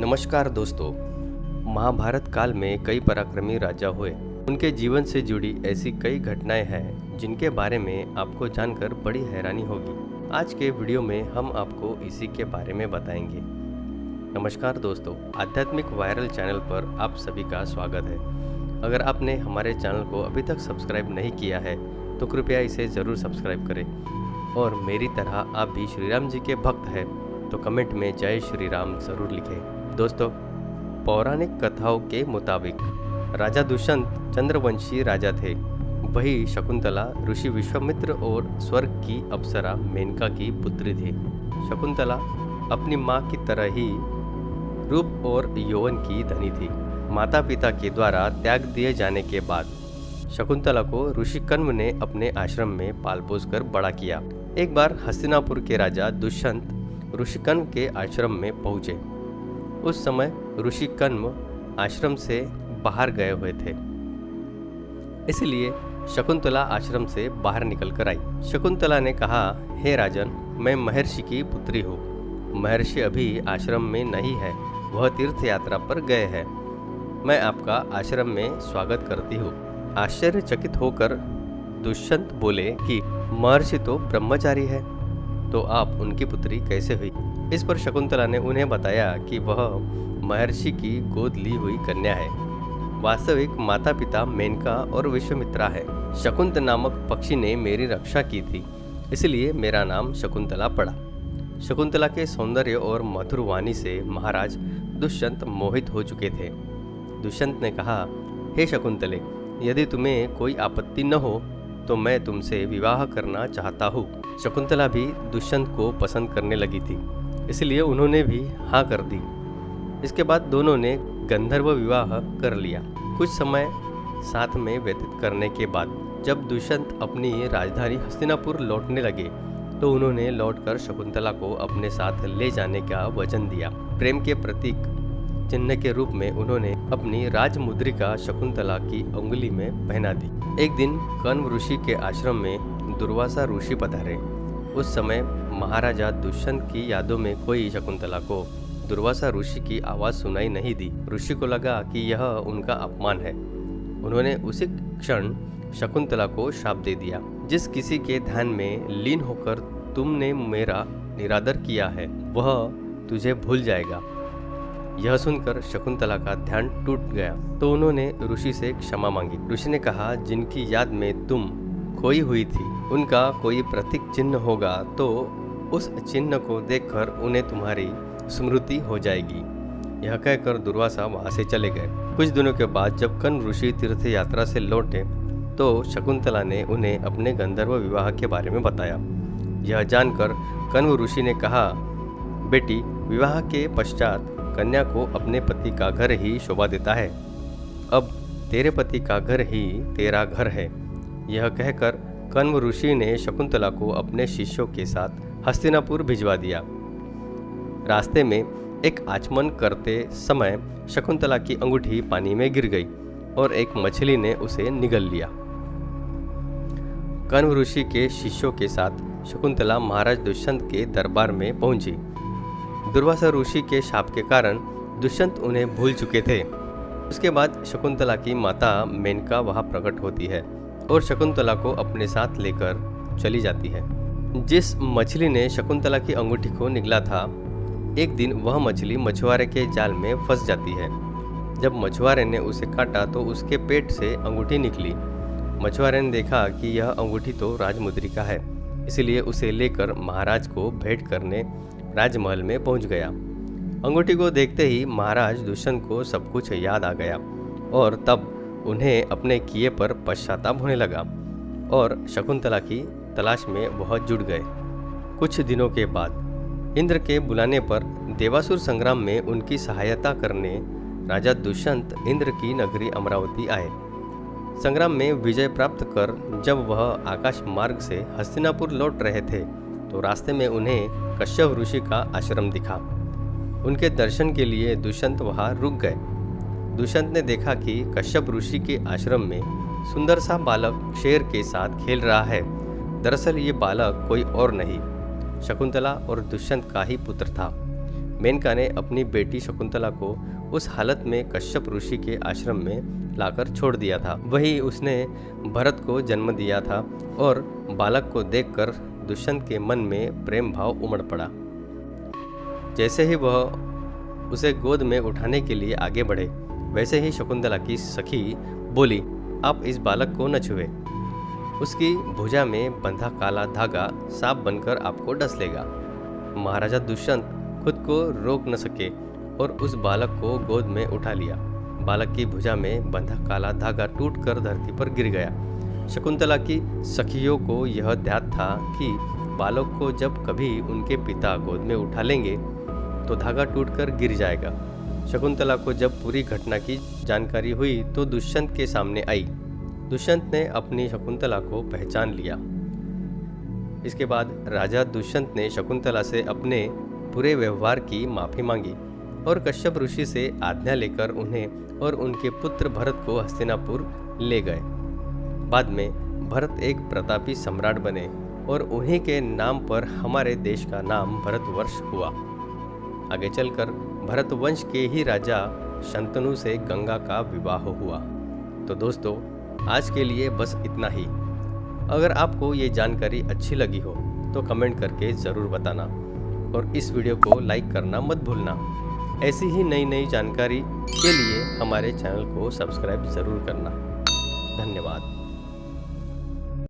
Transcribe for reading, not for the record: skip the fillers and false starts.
नमस्कार दोस्तों। महाभारत काल में कई पराक्रमी राजा हुए। उनके जीवन से जुड़ी ऐसी कई घटनाएं हैं जिनके बारे में आपको जानकर बड़ी हैरानी होगी। आज के वीडियो में हम आपको इसी के बारे में बताएंगे। नमस्कार दोस्तों, आध्यात्मिक वायरल चैनल पर आप सभी का स्वागत है। अगर आपने हमारे चैनल को अभी तक सब्सक्राइब नहीं किया है तो कृपया इसे ज़रूर सब्सक्राइब करें। और मेरी तरह आप भी श्री राम जी के भक्त हैं तो कमेंट में जय श्री राम ज़रूर लिखें। दोस्तों, पौराणिक कथाओं के मुताबिक राजा दुष्यंत चंद्रवंशी राजा थे। वही शकुंतला ऋषि विश्वामित्र और स्वर्ग की अप्सरा मेनका की पुत्री थी। शकुंतला अपनी माँ की तरह ही रूप और यौवन की धनी थी। माता पिता के द्वारा त्याग दिए जाने के बाद शकुंतला को ऋषि कण्व ने अपने आश्रम में पाल पोस कर बड़ा किया। एक बार हस्तिनापुर के राजा दुष्यंत ऋषि कण्व के आश्रम में पहुँचे। उस समय ऋषि कण्व आश्रम से बाहर गए हुए थे, इसलिए शकुंतला आश्रम से बाहर निकल कर आई। शकुंतला ने कहा, हे राजन, मैं महर्षि की पुत्री हूँ। महर्षि अभी आश्रम में नहीं है, वह तीर्थ यात्रा पर गए हैं। मैं आपका आश्रम में स्वागत करती हूँ। आश्चर्यचकित होकर दुष्यंत बोले कि महर्षि तो ब्रह्मचारी है, तो आप उनकी पुत्री कैसे हुई? इस पर शकुंतला ने उन्हें बताया कि वह महर्षि की गोद ली हुई कन्या है। वास्तविक माता पिता मेनका और विश्वामित्रा है। शकुंत नामक पक्षी ने मेरी रक्षा की थी, इसलिए मेरा नाम शकुंतला पड़ा। शकुंतला के सौंदर्य और मधुर वाणी से महाराज दुष्यंत मोहित हो चुके थे। दुष्यंत ने कहा, हे शकुंतले, यदि तुम्हें कोई आपत्ति न हो तो मैं तुमसे विवाह करना चाहता हूँ। शकुंतला भी दुष्यंत को पसंद करने लगी थी, इसलिए उन्होंने भी हाँ कर दी। इसके बाद दोनों ने गंधर्व विवाह कर लिया। कुछ समय साथ में व्यतीत करने के बाद जब दुष्यंत अपनी राजधानी हस्तिनापुर लौटने लगे तो उन्होंने लौटकर शकुंतला को अपने साथ ले जाने का वचन दिया। प्रेम के प्रतीक चिन्ह के रूप में उन्होंने अपनी राजमुद्रिका शकुंतला की अंगुली में पहना दी। एक दिन कण्व ऋषि के आश्रम में दुर्वासा ऋषि पधारे। उस समय महाराजा दुष्यंत की यादों में कोई शकुंतला को दुर्वासा ऋषि की आवाज़ सुनाई नहीं दी। ऋषि को लगा कि यह उनका अपमान है। उन्होंने उसी क्षण शकुंतला को शाप दे दिया, जिस किसी के ध्यान में लीन होकर तुमने मेरा निरादर किया है वह तुझे भूल जाएगा। यह सुनकर शकुंतला का ध्यान टूट गया तो उन्होंने ऋषि से क्षमा मांगी। ऋषि ने कहा, जिनकी याद में तुम खोई हुई थी उनका कोई प्रतीक चिन्ह होगा तो उस चिन्ह को देखकर उन्हें तुम्हारी स्मृति हो जाएगी। यह कहकर दुर्वासा वहां से चले गए। कुछ दिनों के बाद जब कण्व ऋषि तीर्थ यात्रा से लौटे तो शकुंतला ने उन्हें अपने गंधर्व विवाह के बारे में बताया। यह जानकर कण्व ऋषि ने कहा, बेटी, विवाह के पश्चात कन्या को अपने पति का घर ही शोभा देता है। अब तेरे पति का घर ही तेरा घर है। यह कहकर कण्व ऋषि ने शकुंतला को अपने शिष्यों के साथ हस्तिनापुर भिजवा दिया। रास्ते में एक आचमन करते समय शकुंतला की अंगूठी पानी में गिर गई और एक मछली ने उसे निगल लिया। कण्व ऋषि के शिष्यों के साथ शकुंतला महाराज दुष्यंत के दरबार में पहुंची। दुर्वासा ऋषि के शाप के कारण दुष्यंत उन्हें भूल चुके थे। उसके बाद शकुंतला की माता मेनका वहां प्रकट होती है और शकुंतला को अपने साथ लेकर चली जाती है। जिस मछली ने शकुंतला की अंगूठी को निगला था, एक दिन वह मछली मछुआरे के जाल में फंस जाती है। जब मछुआरे ने उसे काटा तो उसके पेट से अंगूठी निकली। मछुआरे ने देखा कि यह अंगूठी तो राजमुद्रिका है, इसलिए उसे लेकर महाराज को भेंट करने राजमहल में पहुंच गया। अंगूठी को देखते ही महाराज दुष्यंत को सब कुछ याद आ गया और तब उन्हें अपने किए पर पश्चाताप होने लगा और शकुंतला की तलाश में वह जुट गए। कुछ दिनों के बाद इंद्र के बुलाने पर देवासुर संग्राम में उनकी सहायता करने राजा दुष्यंत इंद्र की नगरी अमरावती आए। संग्राम में विजय प्राप्त कर जब वह आकाश मार्ग से हस्तिनापुर लौट रहे थे तो रास्ते में उन्हें कश्यप ऋषि का आश्रम दिखा। उनके दर्शन के लिए दुष्यंत वहां रुक गए। दुष्यंत ने देखा कि कश्यप ऋषि के आश्रम में सुंदर सा बालक शेर के साथ खेल रहा है। दरअसल ये बालक कोई और नहीं, शकुंतला और दुष्यंत का ही पुत्र था। मेनका ने अपनी बेटी शकुंतला को उस हालत में कश्यप ऋषि के आश्रम में लाकर छोड़ दिया था। वही उसने भरत को जन्म दिया था और बालक को देखकर दुष्यंत के मन में प्रेम भाव उमड़ पड़ा। जैसे ही वह उसे गोद में उठाने के लिए आगे बढ़े, वैसे ही शकुंतला की सखी बोली, आप इस बालक को न छुए, उसकी भुजा में बंधा काला धागा सांप बनकर आपको डस लेगा। महाराजा दुष्यंत खुद को रोक न सके और उस बालक को गोद में उठा लिया। बालक की भुजा में बंधा काला धागा टूटकर धरती पर गिर गया। शकुंतला की सखियों को यह ध्यान था कि बालक को जब कभी उनके पिता गोद में उठा लेंगे तो धागा टूटकर गिर जाएगा। शकुंतला को जब पूरी घटना की जानकारी हुई तो दुष्यंत के सामने आई। दुष्यंत ने अपनी शकुंतला को पहचान लिया। इसके बाद राजा दुष्यंत ने शकुंतला से अपने बुरे व्यवहार की माफी मांगी और कश्यप ऋषि से आज्ञा लेकर उन्हें और उनके पुत्र भरत को हस्तिनापुर ले गए। बाद में भरत एक प्रतापी सम्राट बने और उन्हीं के नाम पर हमारे देश का नाम भरतवर्ष हुआ। आगे चलकर भरत वंश के ही राजा शंतनु से गंगा का विवाह हुआ। तो दोस्तों, आज के लिए बस इतना ही। अगर आपको ये जानकारी अच्छी लगी हो तो कमेंट करके ज़रूर बताना और इस वीडियो को लाइक करना मत भूलना। ऐसी ही नई नई जानकारी के लिए हमारे चैनल को सब्सक्राइब ज़रूर करना। धन्यवाद।